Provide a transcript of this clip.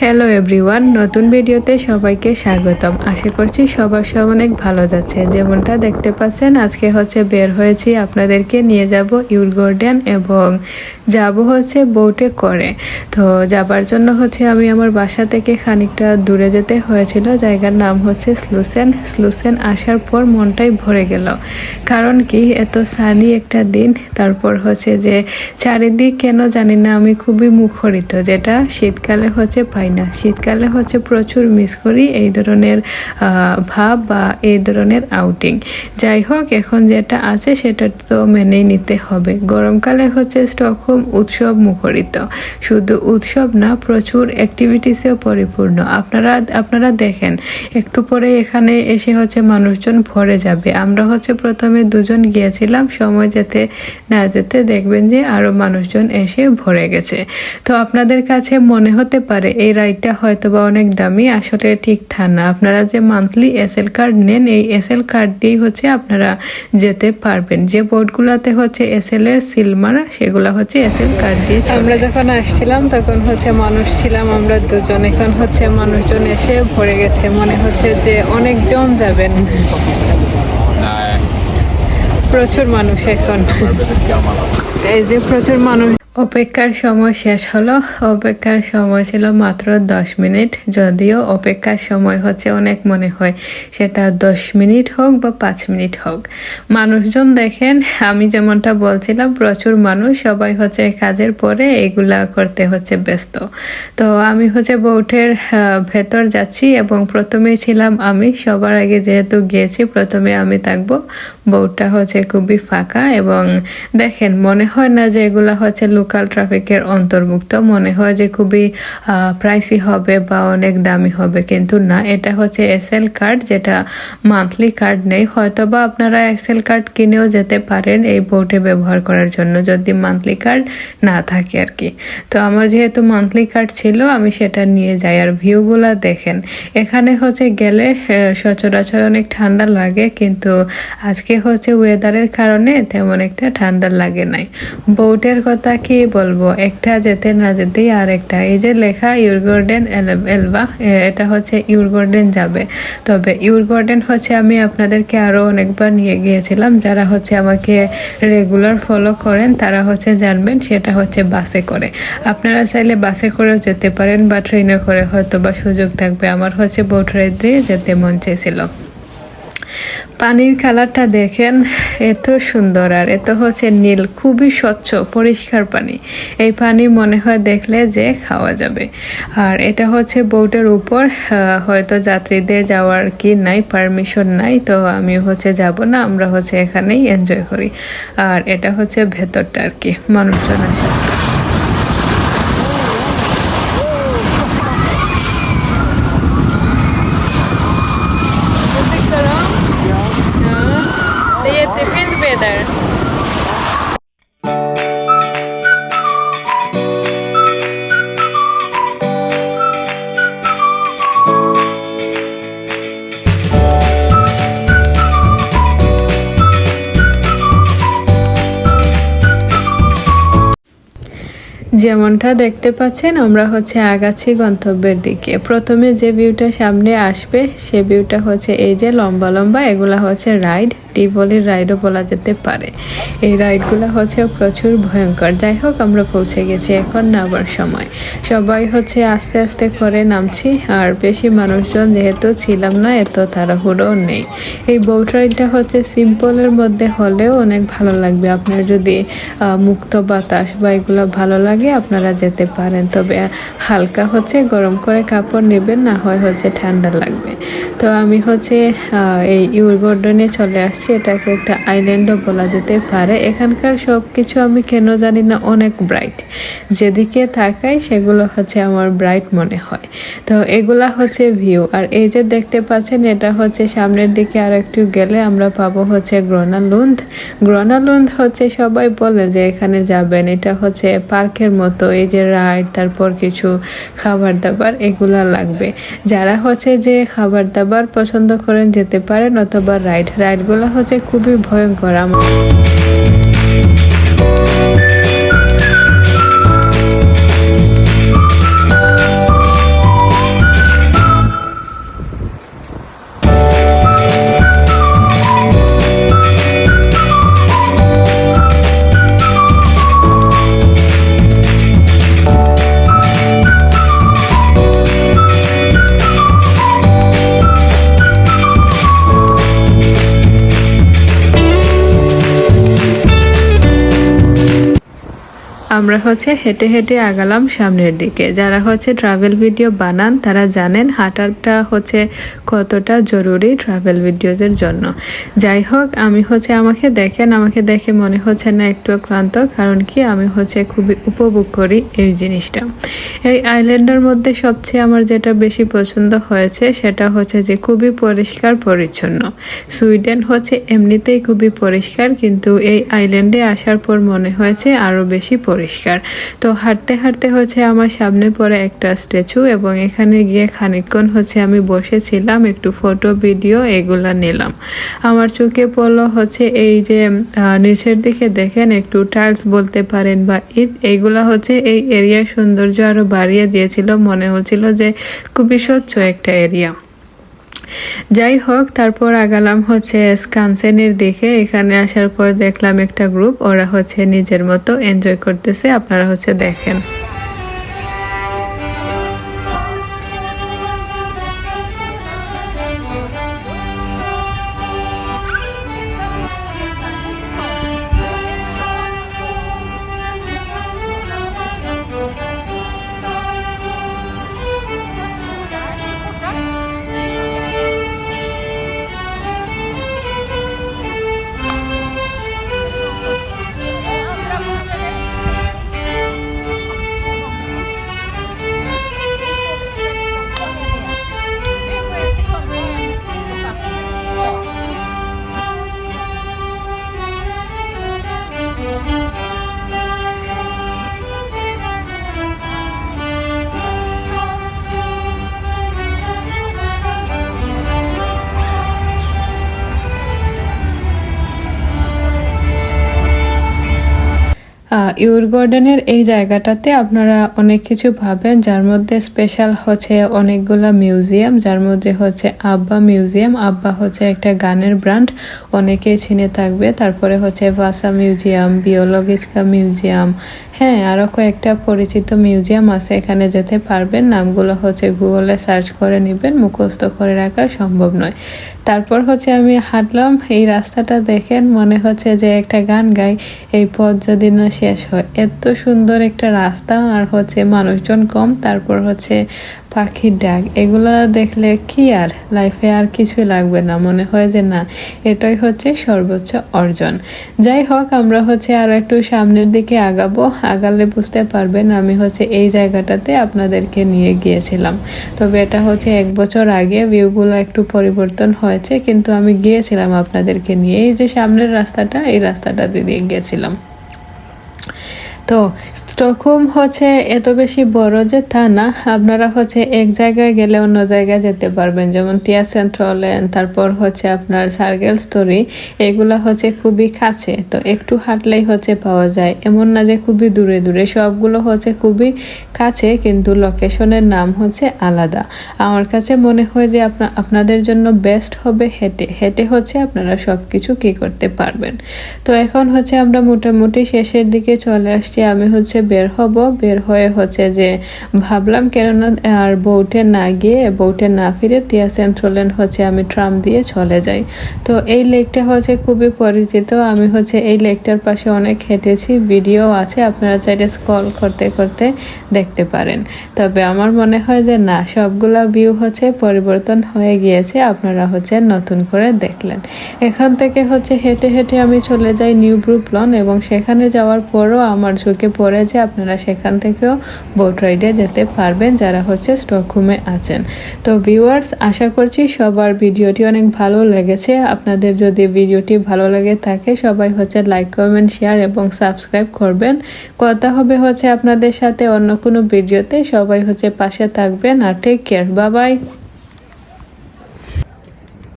Hello everyone, নতুন ভিডিওতে সবাইকে স্বাগতম। আশা করছি সবার সব অনেক ভালো যাচ্ছে। যেমনটা দেখতে পাচ্ছেন, আজকে হচ্ছে বের হয়েছি আপনাদেরকে নিয়ে যাব ইউরগার্ডেন এবং যাব হচ্ছে বোটে করে। তো যাবার জন্য হচ্ছে আমি আমার বাসা থেকে খানিকটা দূরে যেতে হয়েছিল। জায়গার নাম হচ্ছে স্লুসেন আসার পর মনটাই ভরে গেল। কারণ কি, এত সানি একটা দিন, তারপর হচ্ছে যে চারিদিক কেন জানি না আমি খুবই মুখরিত, যেটা শীতকালে হচ্ছে পাই না। শীতকালে হচ্ছে প্রচুর মিস করি এই ধরনের ভাব বা এই ধরনের আউটিং। যাই হোক, এখন যেটা আছে সেটা তো মেনেই নিতে হবে। গরমকালে হচ্ছে স্টকহোম উৎসব মুখরিত, শুধু উৎসব না, প্রচুর অ্যাক্টিভিটিসেও পরিপূর্ণ। আপনারা দেখেন, একটু পরে এখানে এসে হচ্ছে মানুষজন ভরে যাবে। আমরা হচ্ছে প্রথমে দুজন গিয়েছিলাম, সময় যেতে না যেতে দেখবেন যে আরো মানুষজন এসে ভরে গেছে। তো আপনাদের কাছে মনে হতে পারে এই রাইডটা হয়তো বা অনেক দামি, আসলে ঠিক তা না। আপনারা যে মান্থলি এসএল কার্ড নেন, এই এসএল কার্ড দিয়েই হচ্ছে আপনারা যেতে পারবেন। যে বোর্ডগুলোতে হচ্ছে এসএল এর সিল মারা, সেগুলো হচ্ছে এসএল কার্ড দিয়ে। আমরা যখন আসছিলাম তখন হচ্ছে মানুষ ছিলাম আমরা দুজন, এখন হচ্ছে মানুষজন এসে ভরে গেছে। মনে হচ্ছে যে অনেকজন যাবেন, প্রচুর মানুষ এখন। এই যে প্রচুর মানুষ। অপেক্ষার সময় শেষ হলো। অপেক্ষার সময় ছিল মাত্র 10 মিনিট, যদিও অপেক্ষার সময় হচ্ছে অনেক মনে হয়, সেটা 10 মিনিট হোক বা 5 মিনিট হোক। মানুষজন দেখেন, আমি যেমনটা বলছিলাম, প্রচুর মানুষ, সবাই হচ্ছে কাজের পরে এগুলা করতে হচ্ছে ব্যস্ত। তো আমি হচ্ছে বোটের ভেতর যাচ্ছি এবং প্রথমেই ছিলাম আমি। সবার আগে যেহেতু গিয়েছি, প্রথমে আমি থাকবো। বোটটা হচ্ছে খুবই ফাঁকা এবং দেখেন, মনে হয় না যে এগুলা হচ্ছে লোকাল ট্রাফিকের অন্তর্ভুক্ত। মনে হয় যে খুবই প্রাইসি হবে বা অনেক দামি হবে, কিন্তু না, এটা হচ্ছে এসএল কার্ড, যেটা মান্থলি কার্ড নেই। হয়তোবা আপনারা এসএল কার্ড কিনেও যেতে পারেন এই বোটে ব্যবহার করার জন্য, যদি মান্থলি কার্ড না থাকে আর কি। তো আমার যেহেতু মান্থলি কার্ড ছিল, আমি সেটা নিয়ে যাই। আর ভিউগুলা দেখেন, এখানে হচ্ছে গেলে সচরাচর অনেক ঠান্ডা লাগে, কিন্তু আজকে হচ্ছে ওয়েদারের কারণে তেমন একটা ঠান্ডা লাগে নাই। বোটের কথা কি বলবো, একটা যেতে না যেতেই আর একটা। এই যে লেখা ইউরগার্ডেন এলবা, এটা হচ্ছে ইউরগার্ডেন যাবে। তবে ইউরগার্ডেন হচ্ছে আমি আপনাদেরকে আরো অনেকবার নিয়ে গিয়েছিলাম। যারা হচ্ছে আমাকে রেগুলার ফলো করেন তারা হচ্ছে জানবেন, সেটা হচ্ছে বাসে করে। আপনারা চাইলে বাসে করেও যেতে পারেন বা ট্রেনে করে হয়তো বা সুযোগ থাকবে। আমার হচ্ছে বোট রাইড দিয়ে যেতে মন চেয়েছিল। পানির কালারটা দেখেন, এত সুন্দর আর এত হচ্ছে নীল, খুবই স্বচ্ছ পরিষ্কার পানি। এই পানি মনে হয় দেখলে যে খাওয়া যাবে। আর এটা হচ্ছে বোটের উপর, হয়তো যাত্রীদের যাওয়ার কি নাই, পারমিশন নাই, তো আমি হচ্ছে যাব না, আমরা হচ্ছে এখানেই এনজয় করি। আর এটা হচ্ছে ভেতরটা আর কি, মানুষজন আসে। যেমনটা দেখতে পাচ্ছেন, আমরা হচ্ছে আগাচ্ছি গন্তব্যের দিকে। প্রথমে যে ভিউটা সামনে আসবে, সে ভিউটা হচ্ছে এই যে লম্বা লম্বা, এগুলা হচ্ছে রাইড, টিভলির রাইডও বলা যেতে পারে। এই রাইডগুলো হচ্ছে প্রচুর ভয়ঙ্কর। যাই হোক, আমরা পৌঁছে গেছি, এখন নামার সময়। সবাই হচ্ছে আস্তে আস্তে করে নামছি, আর বেশি মানুষজন যেহেতু ছিলাম না, এত তাড়াহুড়ো নেই। এই বোট রাইডটা হচ্ছে সিম্পলের মধ্যে হলেও অনেক ভালো লাগবে। আপনার যদি মুক্ত বাতাস বা এগুলো ভালো লাগে, আপনারা যেতে পারেন। তবে হালকা হচ্ছে গরম করে কাপড় নেবেন, না হয় হচ্ছে ঠান্ডা লাগবে। তো আমি হচ্ছে এই ইউরগার্ডেনে চলে আসছি। এটাকে একটা আইল্যান্ডও বলা যেতে পারে। এখানকার সব কিছু আমি কেন জানি না অনেক ব্রাইট, যেদিকে তাকাই সেগুলো হচ্ছে আমার ব্রাইট মনে হয়। তো এগুলা হচ্ছে ভিউ। আর এই যে দেখতে পাচ্ছেন, এটা হচ্ছে সামনের দিকে আর একটু গেলে আমরা পাবো হচ্ছে গ্রনালুন্দ হচ্ছে, সবাই বলে যে এখানে যাবেন। এটা হচ্ছে পার্কের মতো, এই যে রাইড, তারপর কিছু খাবার দাবার এগুলা লাগবে। যারা হচ্ছে যে খাবার দাবার পছন্দ করেন যেতে পারেন, অথবা রাইডগুলো হচ্ছে খুবই ভয়ঙ্কর। আমরা হচ্ছে হেঁটে হেঁটে আগালাম সামনের দিকে। যারা হচ্ছে ট্রাভেল ভিডিও বানান তারা জানেন হাঁটাটা হচ্ছে কতটা জরুরি ট্রাভেল ভিডিওজের জন্য। যাই হোক, আমি হচ্ছে আমাকে দেখে মনে হচ্ছে না একটু ক্লান্ত, কারণ কি আমি হচ্ছে খুবই উপভোগ করি এই জিনিসটা। এই আইল্যান্ডের মধ্যে সবচেয়ে আমার যেটা বেশি পছন্দ হয়েছে সেটা হচ্ছে যে খুবই পরিষ্কার পরিচ্ছন্ন। সুইডেন হচ্ছে এমনিতেই খুবই পরিষ্কার, কিন্তু এই আইল্যান্ডে আসার পর মনে হয়েছে আরো বেশি পরিষ্কার। তো হাঁটতে হাঁটতে হচ্ছে আমার সামনে পড়ে একটা স্ট্যাচু, এবং এখানে গিয়ে খানিকক্ষণ হচ্ছে আমি বসেছিলাম, একটু ফটো ভিডিও এগুলা নিলাম। আমার চোখে পড়লো হচ্ছে এই যে নিচের দিকে দেখেন একটু টাইলস বলতে পারেন বা ইট, এইগুলা হচ্ছে এই এরিয়ার সৌন্দর্য আরো বাড়িয়ে দিয়েছিল। মনে হচ্ছিল যে খুবই স্বচ্ছ একটা এরিয়া। যাই হোক, তারপর আগালাম হচ্ছে স্কানসেনের দিকে। এখানে আসার পর দেখলাম একটা গ্রুপ, ওরা হচ্ছে নিজের মতো এনজয় করতেছে, আপনারা হচ্ছে দেখেন। ইউরগার্ডেনের এই জায়গাটাতে আপনারা অনেক কিছু পাবেন, যার মধ্যে স্পেশাল হচ্ছে অনেকগুলা মিউজিয়াম, যার মধ্যে হচ্ছে আব্বা মিউজিয়াম। আব্বা হচ্ছে একটা গানের ব্র্যান্ড, অনেকেই চিনে থাকবে। তারপরে হচ্ছে ভাসা মিউজিয়াম, বিওলজিস্কা মিউজিয়াম, হ্যাঁ আরও কয়েকটা পরিচিত মিউজিয়াম আছে, এখানে যেতে পারবেন। নামগুলো হচ্ছে গুগলে সার্চ করে নেবেন, মুখস্থ করে রাখা সম্ভব নয়। তারপর হচ্ছে আমি হাঁটলাম, এই রাস্তাটা দেখেন মনে হচ্ছে যে একটা গান গাই, এই পথ যদি না শেষ হয়। এত সুন্দর একটা রাস্তা, আর হচ্ছে মানুষজন কম, তারপর হচ্ছে পাখির ডাক, এগুলা দেখলে কি আর লাইফে আর কিছুই লাগবে না, মনে হয় যে না এটাই হচ্ছে সর্বোচ্চ অর্জন। যাই হোক, আমরা হচ্ছে আরো একটু সামনের দিকে আগাবো, আগালে বুঝতে পারবেন আমি হচ্ছে এই জায়গাটাতে আপনাদেরকে নিয়ে গিয়েছিলাম। তবে এটা হচ্ছে 1 বছর আগে, ভিউগুলো একটু পরিবর্তন হয়েছে, কিন্তু আমি গিয়েছিলাম আপনাদেরকে নিয়ে। এই যে সামনের রাস্তাটা, এই রাস্তাটা দিয়ে গিয়েছিলাম। তো স্টকহোম হচ্ছে এত বেশি বড় যে তা না, আপনারা হচ্ছে এক জায়গায় গেলে অন্য জায়গায় যেতে পারবেন, যেমন তিয়া সেন্ট্রালেন, তারপর হচ্ছে আপনার সার্গেল স্টোরি, এগুলা হচ্ছে খুবই কাছে। তো একটু হাঁটলেই হচ্ছে পাওয়া যায়, এমন না যে খুবই দূরে দূরে, সবগুলো হচ্ছে খুবই কাছে, কিন্তু লোকেশনের নাম হচ্ছে আলাদা। আমার কাছে মনে হয় যে আপনাদের জন্য বেস্ট হবে হেঁটে হেঁটে হচ্ছে আপনারা সব কিছু কি করতে পারবেন। তো এখন হচ্ছে আমরা মোটামুটি শেষের দিকে চলে আসছি। আমি হচ্ছে বের হয়ে হচ্ছে যে ভাবলাম কেননা আর বোটে না ফিরে তিয়া সেন্ট্রালেন হচ্ছে আমি ট্রাম দিয়ে চলে যাই। তো এই লেকটা হচ্ছে খুবই পরিচিত, আমি হচ্ছে এই লেকটার পাশে অনেক হেঁটেছি, ভিডিও আছে, আপনারা চাইলে স্ক্রল করতে করতে দেখতে পারেন। তবে আমার মনে হয় যে না, সবগুলা ভিউ হচ্ছে পরিবর্তন হয়ে গিয়েছে, আপনারা হচ্ছে নতুন করে দেখলেন। এখান থেকে হচ্ছে হেঁটে হেঁটে আমি চলে যাই নিউ ব্রুকলন, এবং সেখানে যাওয়ার পরও আমার ঝুঁকে পড়ে যে আপনারা সেখান থেকেও বোট রাইডে যেতে পারবেন যারা হচ্ছে স্টকহোমে আছেন। তো ভিউয়ার্স, আশা করছি সবার ভিডিওটি অনেক ভালো লেগেছে। আপনাদের যদি ভিডিওটি ভালো লেগে থাকে সবাই হচ্ছে লাইক, কমেন্ট, শেয়ার এবং সাবস্ক্রাইব করবেন। কথা হবে হচ্ছে আপনাদের সাথে অন্য কোনো ভিডিওতে, সবাই হচ্ছে পাশে থাকবেন, আর টেক কেয়ার, বাই বাই।